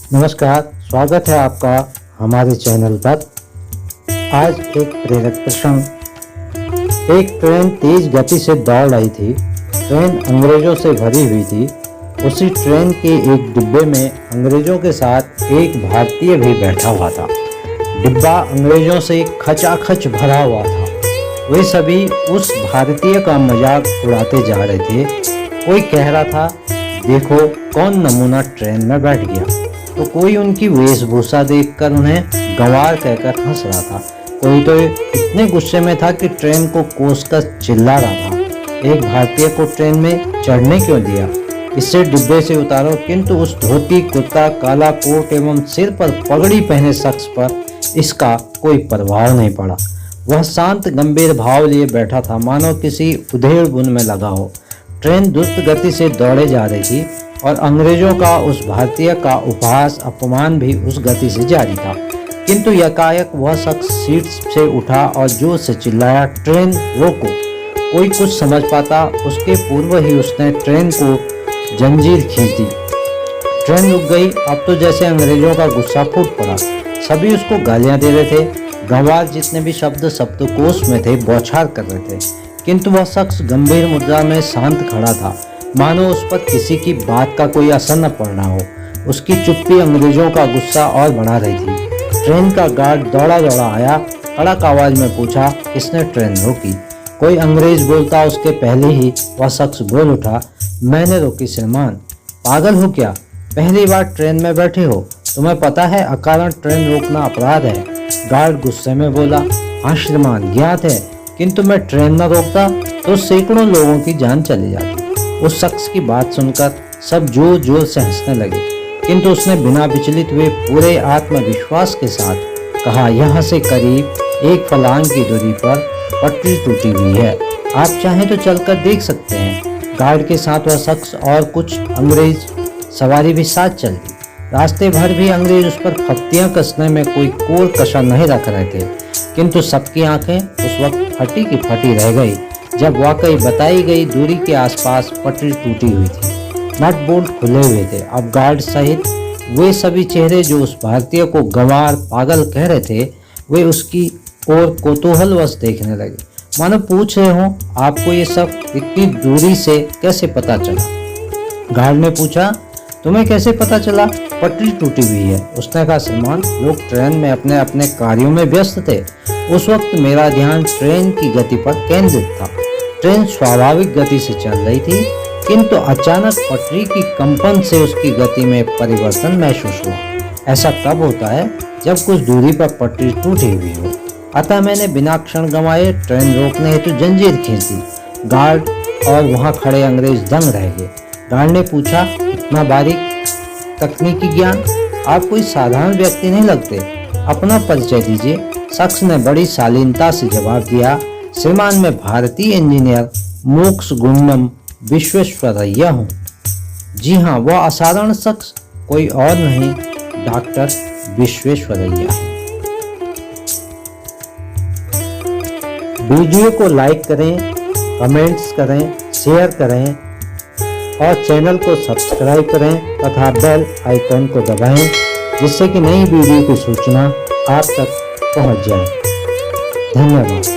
नमस्कार, स्वागत है आपका हमारे चैनल पर। आज एक प्रेरक प्रसंग। एक ट्रेन तेज गति से दौड़ रही थी। ट्रेन अंग्रेजों से भरी हुई थी। उसी ट्रेन के एक डिब्बे में अंग्रेजों के साथ एक भारतीय भी बैठा हुआ था। डिब्बा अंग्रेजों से खचाखच भरा हुआ था। वे सभी उस भारतीय का मजाक उड़ाते जा रहे थे। कोई कह रहा था, देखो कौन नमूना ट्रेन में बैठ गया, तो कोई उनकी वेशभूषा देखकर उन्हें गंवार कहकर हंस रहा था। कोई तो इतने गुस्से में था कि ट्रेन को कोसकर चिल्ला रहा था, एक भारतीय को ट्रेन में चढ़ने क्यों दिया, इससे डिब्बे से उतारो। किंतु उस धोती कुर्ता, काला कोट एवं सिर पर पगड़ी पहने शख्स पर इसका कोई प्रभाव नहीं पड़ा। वह शांत गंभीर भाव लिए बैठा था, मानो किसी उधेड़ बुन में लगा हो। ट्रेन द्रुत गति से दौड़े जा रही थी और अंग्रेजों का उस भारतीय का उपहास अपमान भी उस गति से जारी था। किंतु यकायक वह शख्स सीट से उठा और जोर से चिल्लाया, ट्रेन रोको। कोई कुछ समझ पाता उसके पूर्व ही उसने ट्रेन को जंजीर खींच दी। ट्रेन रुक गई। अब तो जैसे अंग्रेजों का गुस्सा फूट पड़ा। सभी उसको गालियां दे रहे थे। गंवार जितने भी शब्दकोश में थे बौछार कर रहे थे। किंतु वह शख्स गंभीर मुद्रा में शांत खड़ा था, मानो उस पर किसी की बात का कोई असर न पड़ना हो। उसकी चुप्पी अंग्रेजों का गुस्सा और बढ़ा रही थी। ट्रेन का गार्ड दौड़ा दौड़ा आया, कड़क आवाज में पूछा, किसने ट्रेन रोकी। कोई अंग्रेज बोलता उसके पहले ही वह शख्स बोल उठा, मैंने रोकी श्रीमान। पागल हो क्या, पहली बार ट्रेन में बैठे हो, तुम्हें पता है अकारण ट्रेन रोकना अपराध है। गार्ड गुस्से में बोला, हाँ श्रीमान ज्ञात है, किंतु मैं ट्रेन न रोकता तो सैकड़ों लोगों की जान चली जाती। उस शख्स की बात सुनकर सब जोर जोर से हंसने लगे, किंतु उसने बिना विचलित हुए पूरे आत्मविश्वास के साथ कहा, यहाँ से करीब एक फलांग की दूरी पर पटरी टूटी हुई है, आप चाहें तो चलकर देख सकते हैं। गार्ड के साथ वह शख्स और कुछ अंग्रेज सवारी भी साथ चल दी। रास्ते भर भी अंग्रेज उस पर फप्तियां कसने में कोई कोर कसर नहीं रख रहे थे, किंतु सबकी आंखें उस वक्त फटी की फटी रह गई जब वाकई बताई गई दूरी के आसपास पटरी टूटी हुई थी। नट बोल्ट खुले हुए थे। अब गार्ड सहित वे सभी चेहरे जो उस भारतीय को गंवार पागल कह रहे थे, वे उसकी ओर कौतूहलवश देखने लगे, मानो पूछ रहे हों, आपको ये सब इतनी दूरी से कैसे पता चला। गार्ड ने पूछा, तुम्हें कैसे पता चला पटरी टूटी हुई है। उसने कहा, श्रीमान लोग ट्रेन में अपने अपने कार्यों में व्यस्त थे। उस वक्त मेरा ध्यान ट्रेन की गति पर केंद्रित था। ट्रेन स्वाभाविक गति से चल रही थी, किंतु अचानक पटरी की कंपन से उसकी गति में परिवर्तन महसूस हुआ। ऐसा तब होता है जब कुछ दूरी पर पटरी टूटी हुई हो। अतः मैंने बिना क्षण गंवाए ट्रेन रोकने हेतु जंजीर खींच दी। गार्ड और वहां खड़े अंग्रेज दंग रह गए। गार्ड ने पूछा, इतना बारीक तकनीकी ज्ञान, आप कोई साधारण व्यक्ति नहीं लगते, अपना परिचय दीजिए। शख्स ने बड़ी शालीनता से जवाब दिया, श्रीमान मैं भारतीय इंजीनियर मोक्षगुंडम विश्वेश्वरैया हूँ। जी हाँ, वह असाधारण शख्स कोई और नहीं, डॉक्टर विश्वेश्वरैया है। वीडियो को लाइक करें, कमेंट्स करें, शेयर करें और चैनल को सब्सक्राइब करें तथा बेल आइकन को दबाएं, जिससे कि नई वीडियो की सूचना आप तक पहुंच जाए। धन्यवाद।